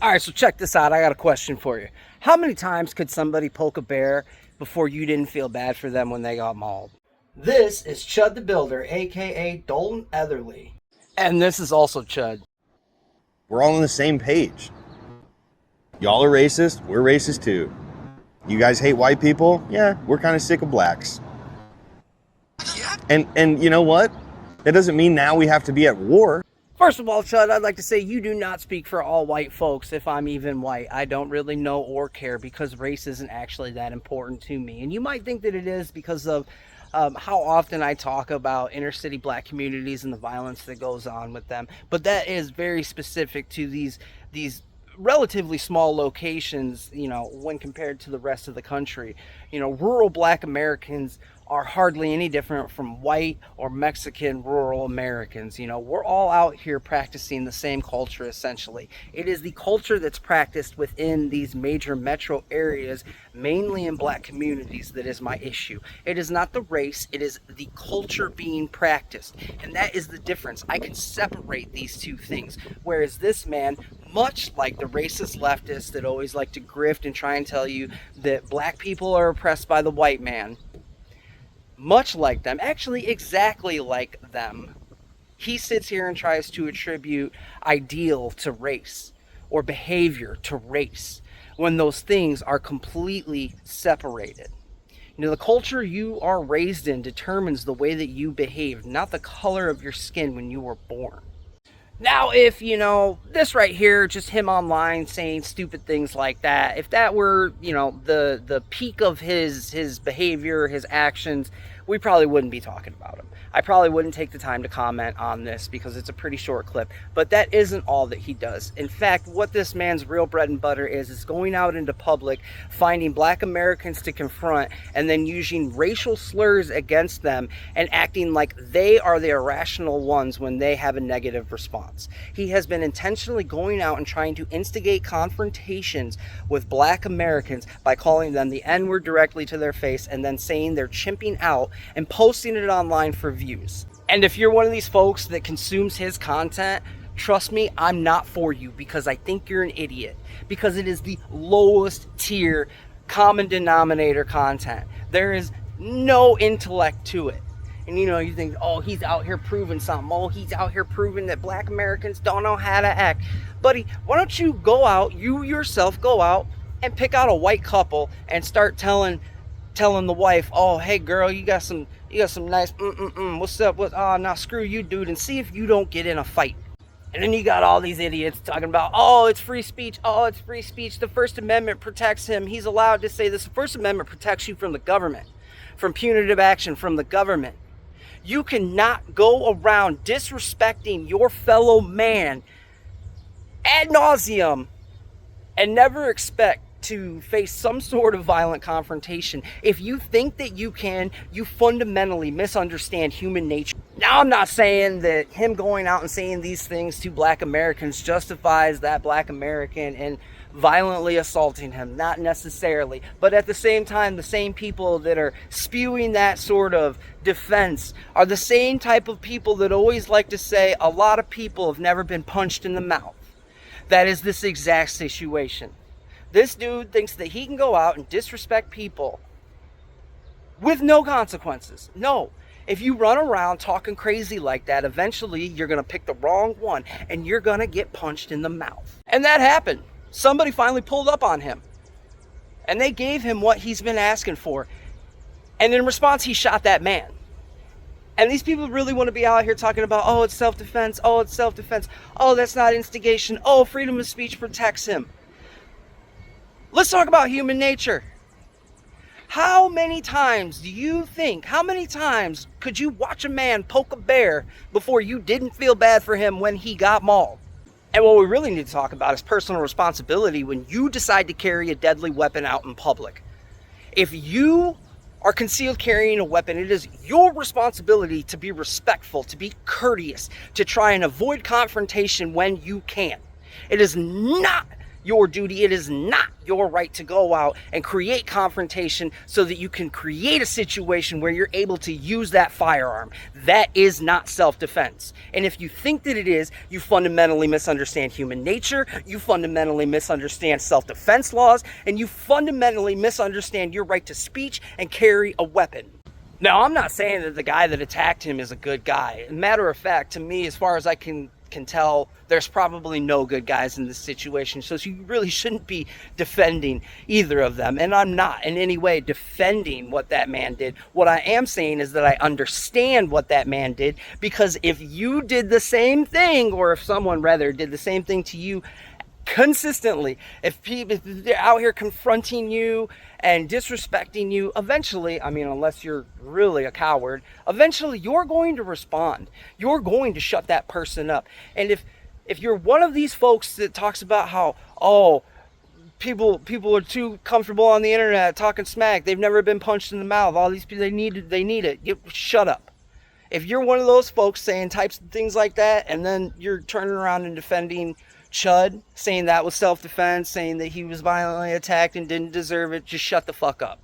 All right, so check this out. I got a question for you. How many times could somebody poke a bear before you didn't feel bad for them when they got mauled? This is Chud the Builder, aka Dalton Etherly. And this is also Chud. We're all on the same page. Y'all are racist, we're racist too. You guys hate white people? Yeah, we're kind of sick of blacks. And you know what? That doesn't mean now we have to be at war. First of all, Chud, I'd like to say you do not speak for all white folks if I'm even white. I don't really know or care because race isn't actually that important to me. And you might think that it is because of how often I talk about inner city black communities and the violence that goes on with them. But that is very specific to these relatively small locations, when compared to the rest of the country. Rural black Americans are hardly any different from white or Mexican rural Americans. We're all out here practicing the same culture essentially. It is the culture that's practiced within these major metro areas, mainly in black communities, that is my issue. It is not the race, it is the culture being practiced. And that is the difference. I can separate these two things. Whereas this man, much like the racist leftists that always like to grift and try and tell you that black people are oppressed by the white man, much like them, actually exactly like them, he sits here and tries to attribute ideal to race or behavior to race when those things are completely separated. The culture you are raised in determines the way that you behave, not the color of your skin when you were born. Now, if, this right here, just him online saying stupid things like that, if that were, the peak of his behavior, his actions, we probably wouldn't be talking about him. I probably wouldn't take the time to comment on this because it's a pretty short clip, but that isn't all that he does. In fact, what this man's real bread and butter is going out into public, finding black Americans to confront, and then using racial slurs against them and acting like they are the irrational ones when they have a negative response. He has been intentionally going out and trying to instigate confrontations with black Americans by calling them the N-word directly to their face and then saying they're chimping out and posting it online for views. And if you're one of these folks that consumes his content, trust me, I'm not for you, because I think you're an idiot, because it is the lowest tier common denominator content. There is no intellect to it. And you think, oh, he's out here proving something. Oh, he's out here proving that black Americans don't know how to act. Buddy, why don't you go out, you yourself go out and pick out a white couple and start telling the wife, oh, hey girl, you got some nice what's up, nah, screw you, dude, and see if you don't get in a fight. And then you got all these idiots talking about, oh, it's free speech, the First Amendment protects him, he's allowed to say this. The First Amendment protects you from the government, from punitive action from the government. You cannot go around disrespecting your fellow man ad nauseum and never expect to face some sort of violent confrontation. If you think that you can, you fundamentally misunderstand human nature. Now, I'm not saying that him going out and saying these things to black Americans justifies that black American and violently assaulting him. Not necessarily. But at the same time, the same people that are spewing that sort of defense are the same type of people that always like to say a lot of people have never been punched in the mouth. That is this exact situation. This dude thinks that he can go out and disrespect people with no consequences. No. If you run around talking crazy like that, eventually you're going to pick the wrong one and you're going to get punched in the mouth. And that happened. Somebody finally pulled up on him. And they gave him what he's been asking for. And in response, he shot that man. And these people really want to be out here talking about, oh, it's self-defense. Oh, it's self-defense. Oh, that's not instigation. Oh, freedom of speech protects him. Let's talk about human nature. How many times could you watch a man poke a bear before you didn't feel bad for him when he got mauled? And what we really need to talk about is personal responsibility when you decide to carry a deadly weapon out in public. If you are concealed carrying a weapon, it is your responsibility to be respectful, to be courteous, to try and avoid confrontation when you can. It is not your duty, it is not your right to go out and create confrontation so that you can create a situation where you're able to use that firearm. That is not self-defense. And if you think that it is, you fundamentally misunderstand human nature, you fundamentally misunderstand self-defense laws, and you fundamentally misunderstand your right to speech and carry a weapon. Now, I'm not saying that the guy that attacked him is a good guy. Matter of fact, to me, as far as I can tell, there's probably no good guys in this situation. So you really shouldn't be defending either of them. And I'm not in any way defending what that man did. What I am saying is that I understand what that man did, because if you did the same thing, or if someone rather did the same thing to you consistently, if they're out here confronting you and disrespecting you, eventually, I mean, unless you're really a coward, eventually you're going to respond. You're going to shut that person up. And if you're one of these folks that talks about how, oh, people are too comfortable on the internet talking smack, they've never been punched in the mouth, all these people, they need it, shut up. If you're one of those folks saying types of things like that, and then you're turning around and defending Chud, saying that was self-defense, saying that he was violently attacked and didn't deserve it, just shut the fuck up.